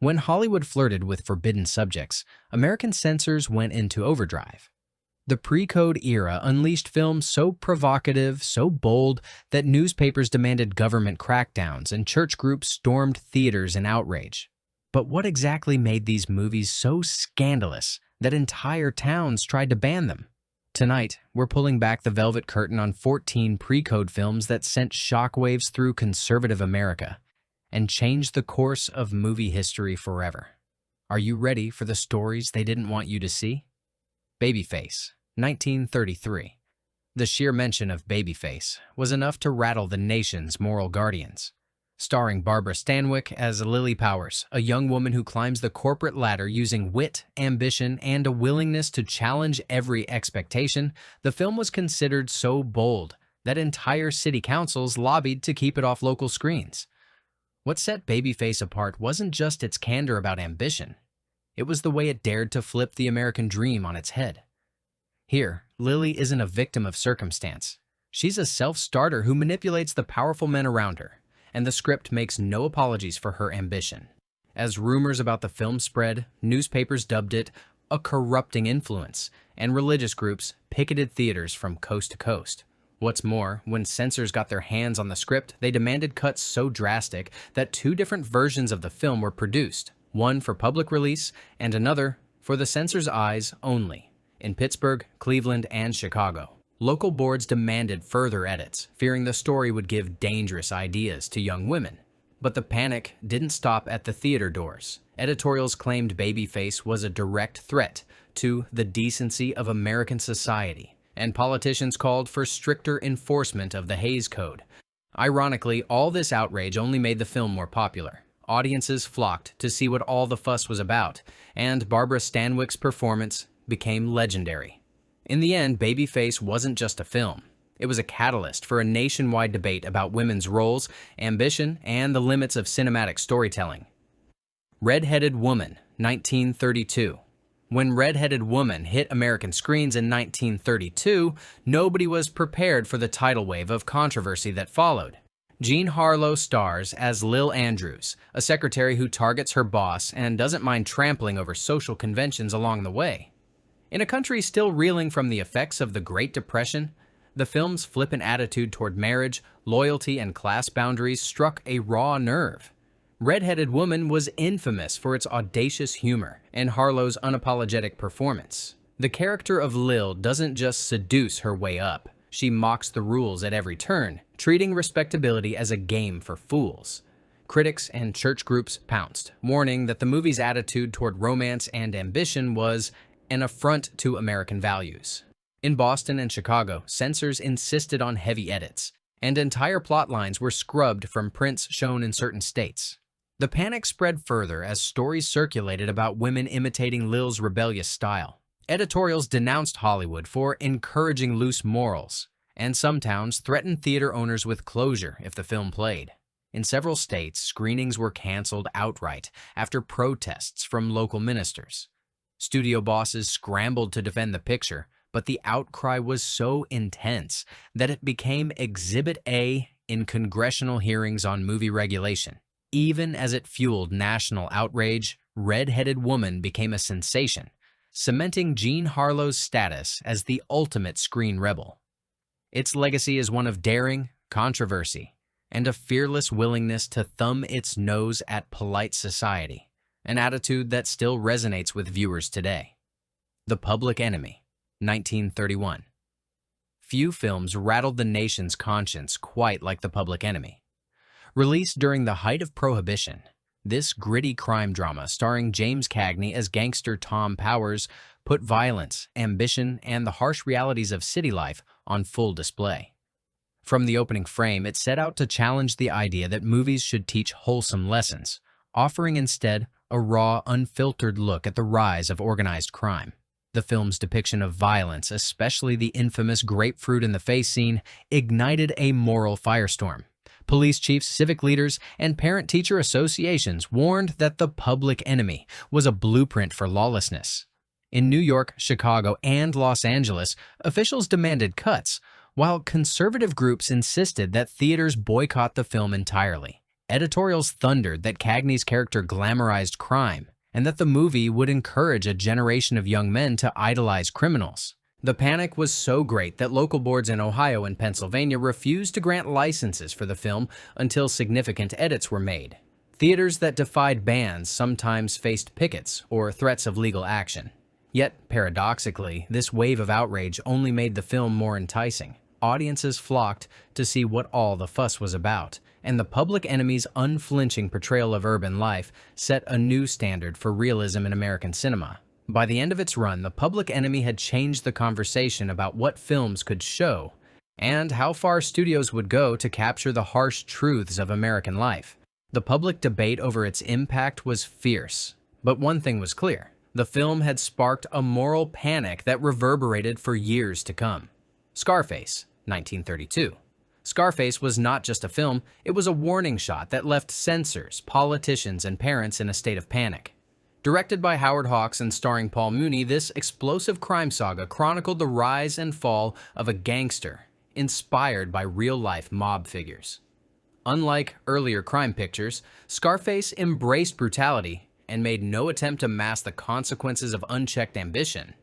When Hollywood flirted with forbidden subjects, American censors went into overdrive. The pre-code era unleashed films so provocative, so bold, that newspapers demanded government crackdowns and church groups stormed theaters in outrage. But what exactly made these movies so scandalous that entire towns tried to ban them? Tonight, we're pulling back the velvet curtain on 14 pre-code films that sent shockwaves through conservative America and changed the course of movie history forever. Are you ready for the stories they didn't want you to see? Babyface, 1933. The sheer mention of Babyface was enough to rattle the nation's moral guardians. Starring Barbara Stanwyck as Lily Powers, a young woman who climbs the corporate ladder using wit, ambition, and a willingness to challenge every expectation, the film was considered so bold that entire city councils lobbied to keep it off local screens. What set Babyface apart wasn't just its candor about ambition. It was the way it dared to flip the American dream on its head. Here, Lily isn't a victim of circumstance. She's a self-starter who manipulates the powerful men around her, and the script makes no apologies for her ambition. As rumors about the film spread, newspapers dubbed it a corrupting influence, and religious groups picketed theaters from coast to coast. What's more, when censors got their hands on the script, they demanded cuts so drastic that 2 different versions of the film were produced, one for public release and another for the censors' eyes only, in Pittsburgh, Cleveland, and Chicago. Local boards demanded further edits, fearing the story would give dangerous ideas to young women. But the panic didn't stop at the theater doors. Editorials claimed Babyface was a direct threat to the decency of American society, and politicians called for stricter enforcement of the Hays Code. Ironically, all this outrage only made the film more popular. Audiences flocked to see what all the fuss was about, and Barbara Stanwyck's performance became legendary. In the end, Babyface wasn't just a film. It was a catalyst for a nationwide debate about women's roles, ambition, and the limits of cinematic storytelling. Redheaded Woman, 1932. When Redheaded Woman hit American screens in 1932, nobody was prepared for the tidal wave of controversy that followed. Jean Harlow stars as Lil Andrews, a secretary who targets her boss and doesn't mind trampling over social conventions along the way. In a country still reeling from the effects of the Great Depression, the film's flippant attitude toward marriage, loyalty, and class boundaries struck a raw nerve. Redheaded Woman was infamous for its audacious humor and Harlow's unapologetic performance. The character of Lil doesn't just seduce her way up. She mocks the rules at every turn, treating respectability as a game for fools. Critics and church groups pounced, warning that the movie's attitude toward romance and ambition was an affront to American values. In Boston and Chicago, censors insisted on heavy edits, and entire plot lines were scrubbed from prints shown in certain states. The panic spread further as stories circulated about women imitating Lil's rebellious style. Editorials denounced Hollywood for encouraging loose morals, and some towns threatened theater owners with closure if the film played. In several states, screenings were canceled outright after protests from local ministers. Studio bosses scrambled to defend the picture, but the outcry was so intense that it became Exhibit A in congressional hearings on movie regulation. Even as it fueled national outrage, Redheaded Woman became a sensation, cementing Jean Harlow's status as the ultimate screen rebel. Its legacy is one of daring, controversy, and a fearless willingness to thumb its nose at polite society, an attitude that still resonates with viewers today. The Public Enemy, 1931. Few films rattled the nation's conscience quite like The Public Enemy. Released during the height of Prohibition, this gritty crime drama starring James Cagney as gangster Tom Powers put violence, ambition, and the harsh realities of city life on full display. From the opening frame, it set out to challenge the idea that movies should teach wholesome lessons, offering instead a raw, unfiltered look at the rise of organized crime. The film's depiction of violence, especially the infamous grapefruit in the face scene, ignited a moral firestorm. Police chiefs, civic leaders, and parent-teacher associations warned that The Public Enemy was a blueprint for lawlessness. In New York, Chicago, and Los Angeles, officials demanded cuts, while conservative groups insisted that theaters boycott the film entirely. Editorials thundered that Cagney's character glamorized crime and that the movie would encourage a generation of young men to idolize criminals. The panic was so great that local boards in Ohio and Pennsylvania refused to grant licenses for the film until significant edits were made. Theaters that defied bans sometimes faced pickets or threats of legal action. Yet, paradoxically, this wave of outrage only made the film more enticing. Audiences flocked to see what all the fuss was about, and the Public Enemy's unflinching portrayal of urban life set a new standard for realism in American cinema. By the end of its run, the Public Enemy had changed the conversation about what films could show and how far studios would go to capture the harsh truths of American life. The public debate over its impact was fierce, but one thing was clear. The film had sparked a moral panic that reverberated for years to come. Scarface, 1932. Scarface was not just a film, it was a warning shot that left censors, politicians, and parents in a state of panic. Directed by Howard Hawks and starring Paul Mooney, this explosive crime saga chronicled the rise and fall of a gangster inspired by real-life mob figures. Unlike earlier crime pictures, Scarface embraced brutality and made no attempt to mask the consequences of unchecked ambition.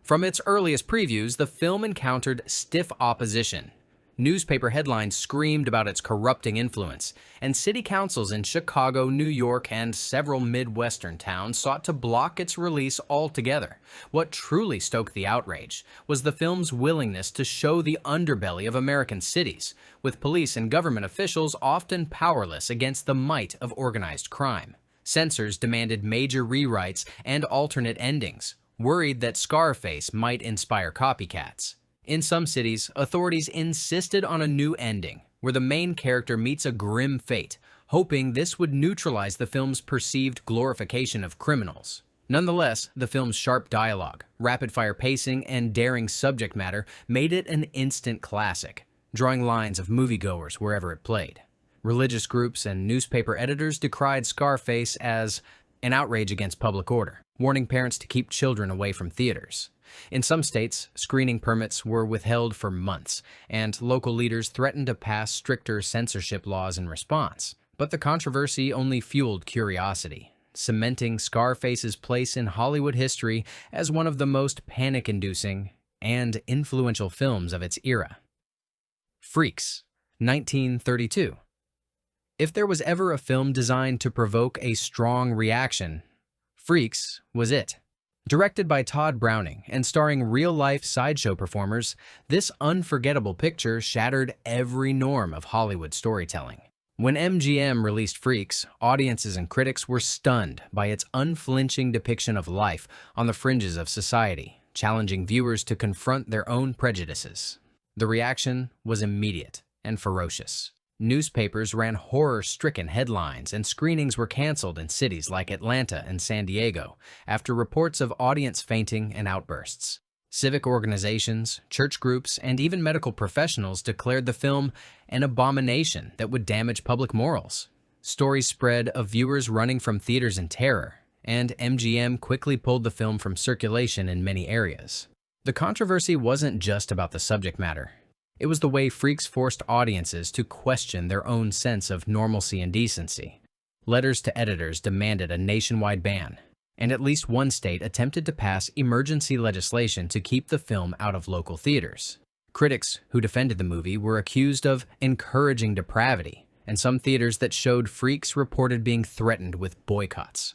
From its earliest previews, the film encountered stiff opposition. Newspaper headlines screamed about its corrupting influence, and city councils in Chicago, New York, and several Midwestern towns sought to block its release altogether. What truly stoked the outrage was the film's willingness to show the underbelly of American cities, with police and government officials often powerless against the might of organized crime. Censors demanded major rewrites and alternate endings, worried that Scarface might inspire copycats. In some cities, authorities insisted on a new ending, where the main character meets a grim fate, hoping this would neutralize the film's perceived glorification of criminals. Nonetheless, the film's sharp dialogue, rapid-fire pacing, and daring subject matter made it an instant classic, drawing lines of moviegoers wherever it played. Religious groups and newspaper editors decried Scarface as an outrage against public order, warning parents to keep children away from theaters. In some states, screening permits were withheld for months, and local leaders threatened to pass stricter censorship laws in response. But the controversy only fueled curiosity, cementing Scarface's place in Hollywood history as one of the most panic-inducing and influential films of its era. Freaks, 1932. If there was ever a film designed to provoke a strong reaction, Freaks was it. Directed by Todd Browning and starring real-life sideshow performers, this unforgettable picture shattered every norm of Hollywood storytelling. When MGM released Freaks, audiences and critics were stunned by its unflinching depiction of life on the fringes of society, challenging viewers to confront their own prejudices. The reaction was immediate and ferocious. Newspapers ran horror-stricken headlines, and screenings were canceled in cities like Atlanta and San Diego after reports of audience fainting and outbursts. Civic organizations, church groups, and even medical professionals declared the film an abomination that would damage public morals. Stories spread of viewers running from theaters in terror, and MGM quickly pulled the film from circulation in many areas. The controversy wasn't just about the subject matter. It was the way Freaks forced audiences to question their own sense of normalcy and decency. Letters to editors demanded a nationwide ban, and at least one state attempted to pass emergency legislation to keep the film out of local theaters. Critics who defended the movie were accused of encouraging depravity, and some theaters that showed Freaks reported being threatened with boycotts.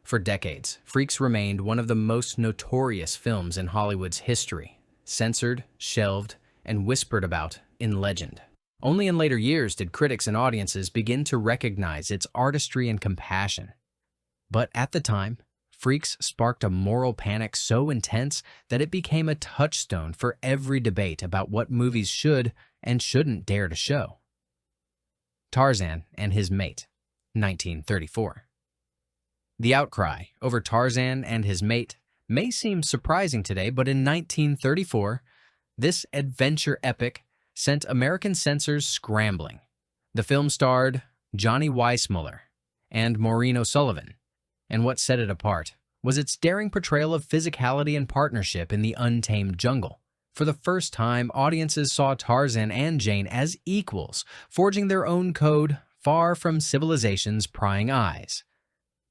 For decades, Freaks remained one of the most notorious films in Hollywood's history, censored, shelved, and whispered about in legend. Only in later years did critics and audiences begin to recognize its artistry and compassion. But at the time, Freaks sparked a moral panic so intense that it became a touchstone for every debate about what movies should and shouldn't dare to show. Tarzan and His Mate, 1934. The outcry over Tarzan and His Mate may seem surprising today, but in 1934, this adventure epic sent American censors scrambling. The film starred Johnny Weissmuller and Maureen O'Sullivan, and what set it apart was its daring portrayal of physicality and partnership in the untamed jungle. For the first time, audiences saw Tarzan and Jane as equals, forging their own code, far from civilization's prying eyes.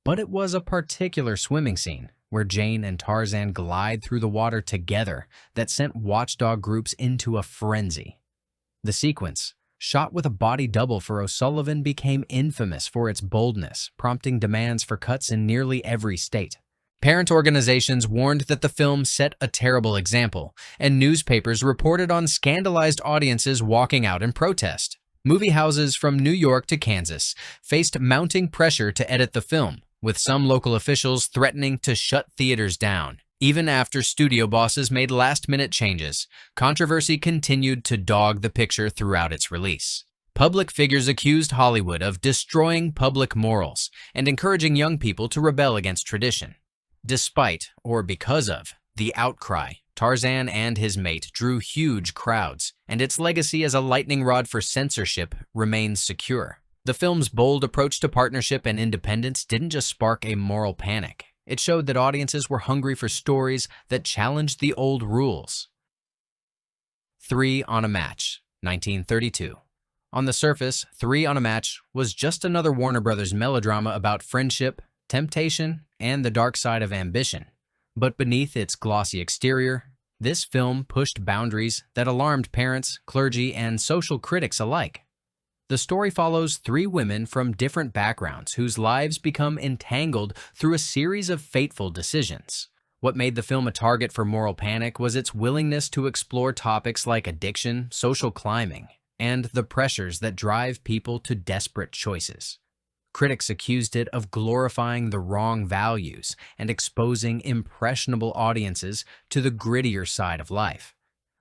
But it was a particular swimming scene, where Jane and Tarzan glide through the water together, that sent watchdog groups into a frenzy. The sequence, shot with a body double for O'Sullivan, became infamous for its boldness, prompting demands for cuts in nearly every state. Parent organizations warned that the film set a terrible example, and newspapers reported on scandalized audiences walking out in protest. Movie houses from New York to Kansas faced mounting pressure to edit the film, with some local officials threatening to shut theaters down. Even after studio bosses made last-minute changes, controversy continued to dog the picture throughout its release. Public figures accused Hollywood of destroying public morals and encouraging young people to rebel against tradition. Despite, or because of, the outcry, Tarzan and His Mate drew huge crowds, and its legacy as a lightning rod for censorship remains secure. The film's bold approach to partnership and independence didn't just spark a moral panic. It showed that audiences were hungry for stories that challenged the old rules. 3 on a Match, 1932. On the surface, 3 on a Match was just another Warner Brothers melodrama about friendship, temptation, and the dark side of ambition. But beneath its glossy exterior, this film pushed boundaries that alarmed parents, clergy, and social critics alike. The story follows 3 women from different backgrounds whose lives become entangled through a series of fateful decisions. What made the film a target for moral panic was its willingness to explore topics like addiction, social climbing, and the pressures that drive people to desperate choices. Critics accused it of glorifying the wrong values and exposing impressionable audiences to the grittier side of life.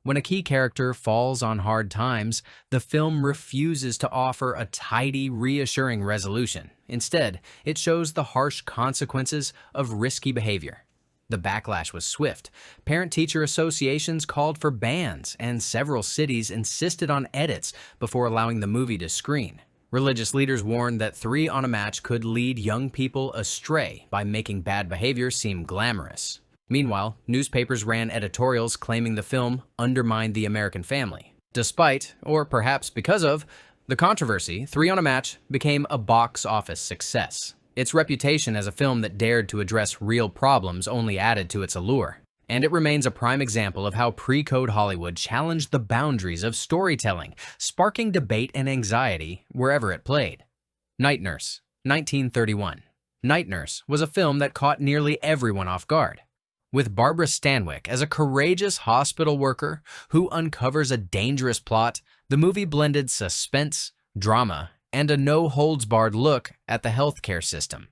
When a key character falls on hard times, the film refuses to offer a tidy, reassuring resolution. Instead, it shows the harsh consequences of risky behavior. The backlash was swift. Parent-teacher associations called for bans, and several cities insisted on edits before allowing the movie to screen. Religious leaders warned that 3 on a Match could lead young people astray by making bad behavior seem glamorous. Meanwhile, newspapers ran editorials claiming the film undermined the American family. Despite, or perhaps because of, the controversy, 3 on a Match became a box office success. Its reputation as a film that dared to address real problems only added to its allure. And it remains a prime example of how pre-code Hollywood challenged the boundaries of storytelling, sparking debate and anxiety wherever it played. Night Nurse, 1931. Night Nurse was a film that caught nearly everyone off guard. With Barbara Stanwyck as a courageous hospital worker who uncovers a dangerous plot, the movie blended suspense, drama, and a no-holds-barred look at the healthcare system.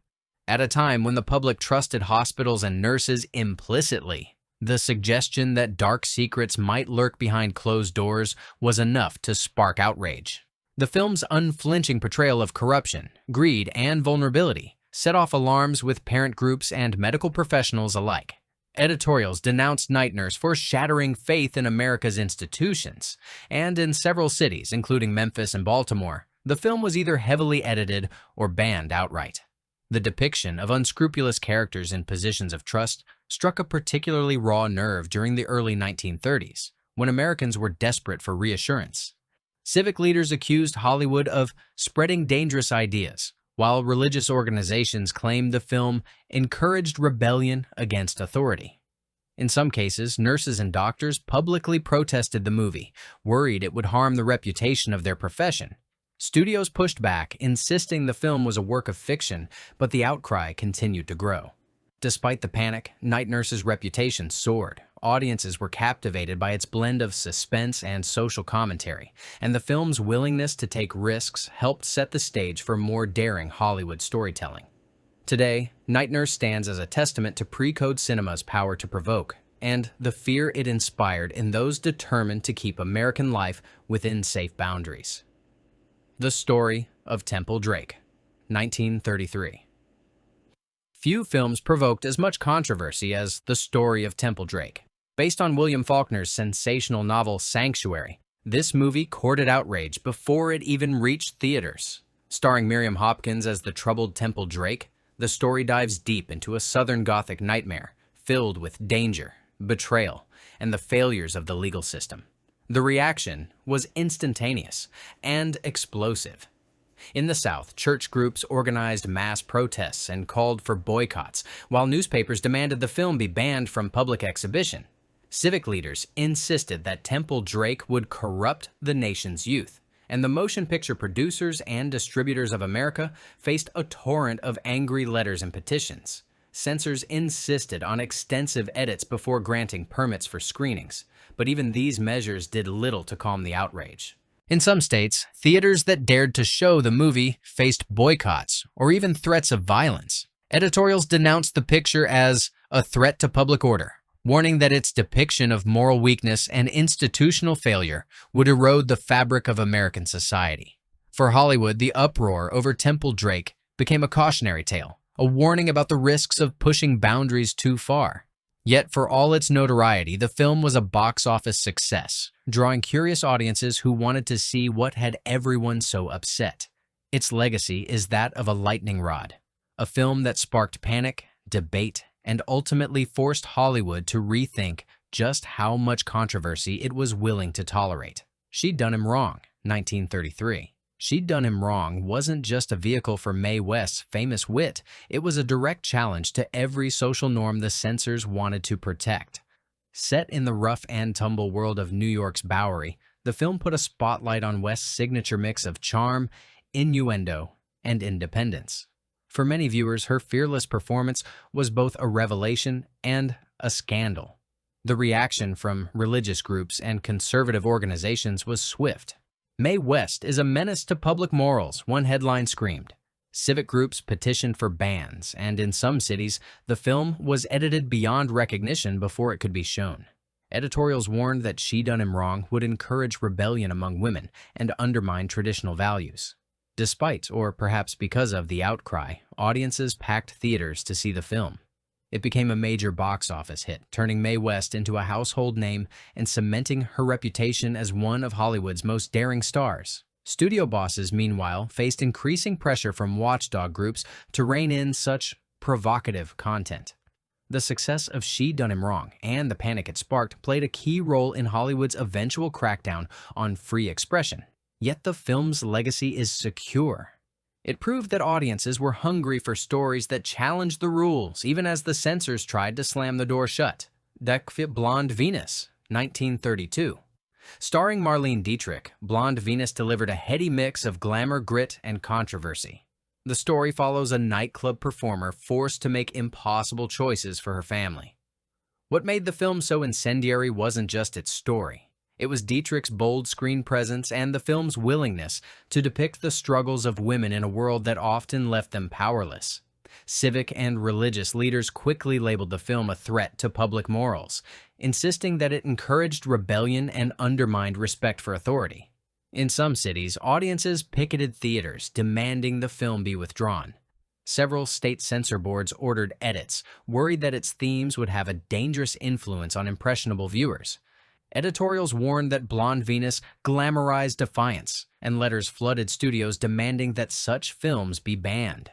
At a time when the public trusted hospitals and nurses implicitly, the suggestion that dark secrets might lurk behind closed doors was enough to spark outrage. The film's unflinching portrayal of corruption, greed, and vulnerability set off alarms with parent groups and medical professionals alike. Editorials denounced Night Nurse for shattering faith in America's institutions, and in several cities, including Memphis and Baltimore, the film was either heavily edited or banned outright. The depiction of unscrupulous characters in positions of trust struck a particularly raw nerve during the early 1930s, when Americans were desperate for reassurance. Civic leaders accused Hollywood of spreading dangerous ideas, while religious organizations claimed the film encouraged rebellion against authority. In some cases, nurses and doctors publicly protested the movie, worried it would harm the reputation of their profession. Studios pushed back, insisting the film was a work of fiction, but the outcry continued to grow. Despite the panic, Night Nurse's reputation soared. Audiences were captivated by its blend of suspense and social commentary, and the film's willingness to take risks helped set the stage for more daring Hollywood storytelling. Today, Night Nurse stands as a testament to pre-code cinema's power to provoke, and the fear it inspired in those determined to keep American life within safe boundaries. The Story of Temple Drake, 1933. Few films provoked as much controversy as The Story of Temple Drake. Based on William Faulkner's sensational novel Sanctuary, this movie courted outrage before it even reached theaters. Starring Miriam Hopkins as the troubled Temple Drake, the story dives deep into a Southern Gothic nightmare filled with danger, betrayal, and the failures of the legal system. The reaction was instantaneous and explosive. In the South, church groups organized mass protests and called for boycotts, while newspapers demanded the film be banned from public exhibition. Civic leaders insisted that Temple Drake would corrupt the nation's youth, and the motion picture producers and distributors of America faced a torrent of angry letters and petitions. Censors insisted on extensive edits before granting permits for screenings, but even these measures did little to calm the outrage. In some states, theaters that dared to show the movie faced boycotts or even threats of violence. Editorials denounced the picture as a threat to public order, warning that its depiction of moral weakness and institutional failure would erode the fabric of American society. For Hollywood, the uproar over Temple Drake became a cautionary tale, a warning about the risks of pushing boundaries too far. Yet, for all its notoriety, the film was a box office success, drawing curious audiences who wanted to see what had everyone so upset. Its legacy is that of a lightning rod, a film that sparked panic, debate, and ultimately forced Hollywood to rethink just how much controversy it was willing to tolerate. She'd Done Him Wrong, 1933. She'd Done Him Wrong wasn't just a vehicle for Mae West's famous wit, it was a direct challenge to every social norm the censors wanted to protect. Set in the rough and tumble world of New York's Bowery, the film put a spotlight on West's signature mix of charm, innuendo, and independence. For many viewers, her fearless performance was both a revelation and a scandal. The reaction from religious groups and conservative organizations was swift. Mae West is a menace to public morals, one headline screamed. Civic groups petitioned for bans, and in some cities, the film was edited beyond recognition before it could be shown. Editorials warned that She Done Him Wrong would encourage rebellion among women and undermine traditional values. Despite, or perhaps because of, the outcry, audiences packed theaters to see the film. It became a major box office hit, turning Mae West into a household name and cementing her reputation as one of Hollywood's most daring stars. Studio bosses, meanwhile, faced increasing pressure from watchdog groups to rein in such provocative content. The success of She Done Him Wrong and the panic it sparked played a key role in Hollywood's eventual crackdown on free expression. Yet the film's legacy is secure. It proved that audiences were hungry for stories that challenged the rules, even as the censors tried to slam the door shut. Blonde Venus, 1932. Starring Marlene Dietrich, Blonde Venus delivered a heady mix of glamour, grit, and controversy. The story follows a nightclub performer forced to make impossible choices for her family. What made the film so incendiary wasn't just its story. It was Dietrich's bold screen presence and the film's willingness to depict the struggles of women in a world that often left them powerless. Civic and religious leaders quickly labeled the film a threat to public morals, insisting that it encouraged rebellion and undermined respect for authority. In some cities, audiences picketed theaters, demanding the film be withdrawn. Several state censor boards ordered edits, worried that its themes would have a dangerous influence on impressionable viewers. Editorials warned that Blonde Venus glamorized defiance, and letters flooded studios demanding that such films be banned.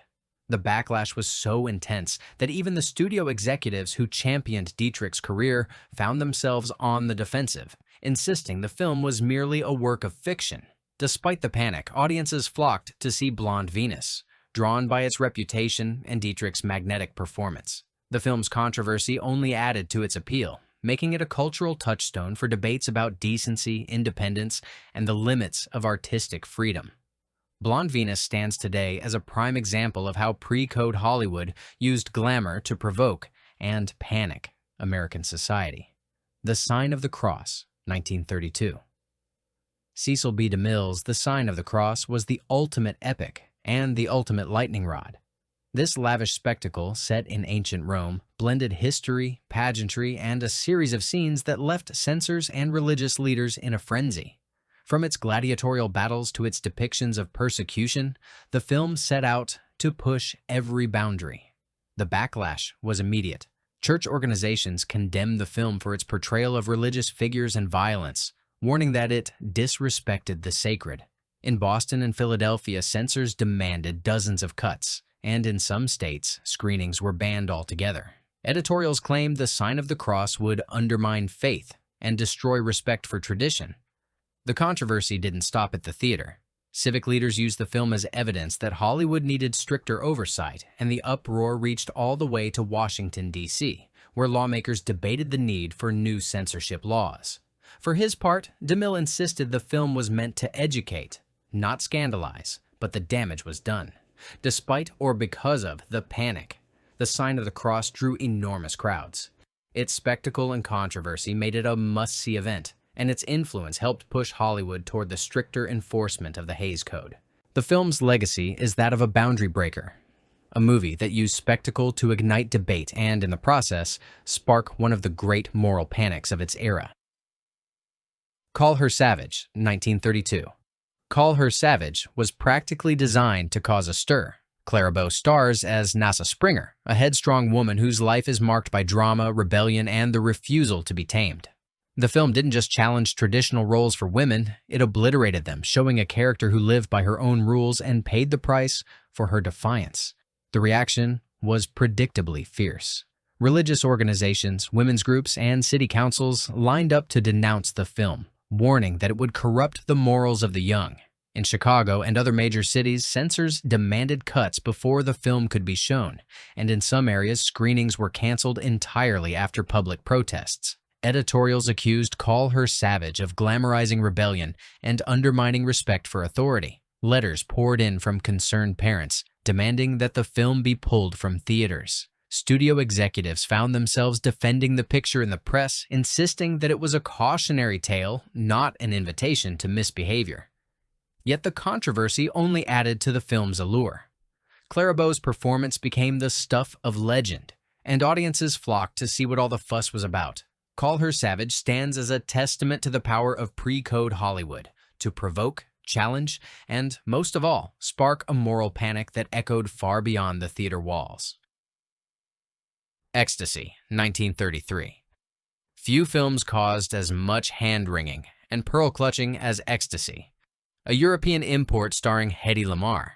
The backlash was so intense that even the studio executives who championed Dietrich's career found themselves on the defensive, insisting the film was merely a work of fiction. Despite the panic, audiences flocked to see Blonde Venus, drawn by its reputation and Dietrich's magnetic performance. The film's controversy only added to its appeal, making it a cultural touchstone for debates about decency, independence, and the limits of artistic freedom. Blonde Venus stands today as a prime example of how pre-code Hollywood used glamour to provoke and panic American society. The Sign of the Cross, 1932. Cecil B. DeMille's The Sign of the Cross was the ultimate epic and the ultimate lightning rod. This lavish spectacle, set in ancient Rome, blended history, pageantry, and a series of scenes that left censors and religious leaders in a frenzy. From its gladiatorial battles to its depictions of persecution, the film set out to push every boundary. The backlash was immediate. Church organizations condemned the film for its portrayal of religious figures and violence, warning that it disrespected the sacred. In Boston and Philadelphia, censors demanded dozens of cuts, and in some states, screenings were banned altogether. Editorials claimed The Sign of the Cross would undermine faith and destroy respect for tradition. The controversy didn't stop at the theater. Civic leaders used the film as evidence that Hollywood needed stricter oversight, and the uproar reached all the way to Washington, D.C., where lawmakers debated the need for new censorship laws. For his part, DeMille insisted the film was meant to educate, not scandalize, but the damage was done. Despite or because of the panic, The Sign of the Cross drew enormous crowds. Its spectacle and controversy made it a must-see event, and its influence helped push Hollywood toward the stricter enforcement of the Hays Code. The film's legacy is that of a boundary breaker, a movie that used spectacle to ignite debate and, in the process, spark one of the great moral panics of its era. Call Her Savage, 1932. Call Her Savage was practically designed to cause a stir. Clara Bow stars as Nasa Springer, a headstrong woman whose life is marked by drama, rebellion, and the refusal to be tamed. The film didn't just challenge traditional roles for women, it obliterated them, showing a character who lived by her own rules and paid the price for her defiance. The reaction was predictably fierce. Religious organizations, women's groups, and city councils lined up to denounce the film, warning that it would corrupt the morals of the young. In Chicago and other major cities, censors demanded cuts before the film could be shown, and in some areas, screenings were canceled entirely after public protests. Editorials accused Call Her Savage of glamorizing rebellion and undermining respect for authority. Letters poured in from concerned parents, demanding that the film be pulled from theaters. Studio executives found themselves defending the picture in the press, insisting that it was a cautionary tale, not an invitation to misbehavior. Yet the controversy only added to the film's allure. Clara Bow's performance became the stuff of legend, and audiences flocked to see what all the fuss was about. Call Her Savage stands as a testament to the power of pre-code Hollywood to provoke, challenge, and, most of all, spark a moral panic that echoed far beyond the theater walls. Ecstasy, 1933. Few films caused as much hand-wringing and pearl-clutching as Ecstasy, a European import starring Hedy Lamarr.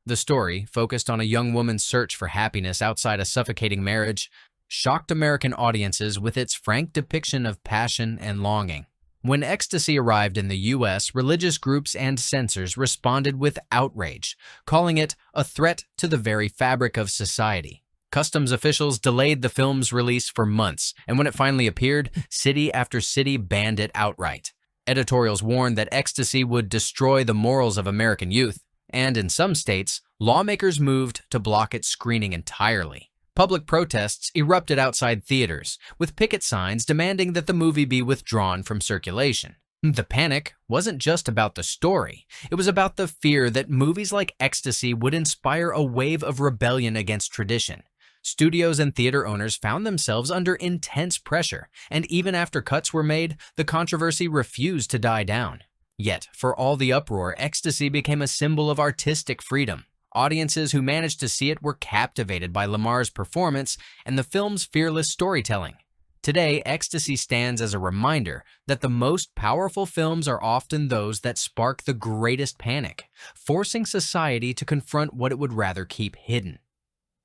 The story, focused on a young woman's search for happiness outside a suffocating marriage, shocked American audiences with its frank depiction of passion and longing. When Ecstasy arrived in the U.S., religious groups and censors responded with outrage, calling it a threat to the very fabric of society. Customs officials delayed the film's release for months, and when it finally appeared, city after city banned it outright. Editorials warned that Ecstasy would destroy the morals of American youth, and in some states, lawmakers moved to block its screening entirely. Public protests erupted outside theaters, with picket signs demanding that the movie be withdrawn from circulation. The panic wasn't just about the story. It was about the fear that movies like Ecstasy would inspire a wave of rebellion against tradition. Studios and theater owners found themselves under intense pressure, and even after cuts were made, the controversy refused to die down. Yet, for all the uproar, Ecstasy became a symbol of artistic freedom. Audiences who managed to see it were captivated by Lamarr's performance and the film's fearless storytelling. Today, Ecstasy stands as a reminder that the most powerful films are often those that spark the greatest panic, forcing society to confront what it would rather keep hidden.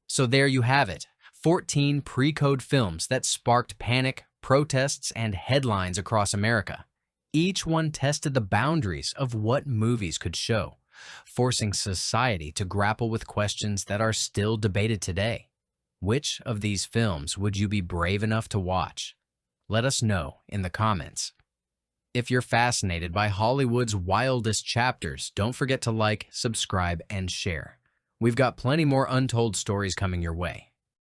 So there you have it, 14 pre-code films that sparked panic, protests, and headlines across America. Each one tested the boundaries of what movies could show, forcing society to grapple with questions that are still debated today. Which of these films would you be brave enough to watch? Let us know in the comments. If you're fascinated by Hollywood's wildest chapters, don't forget to like, subscribe, and share. We've got plenty more untold stories coming your way.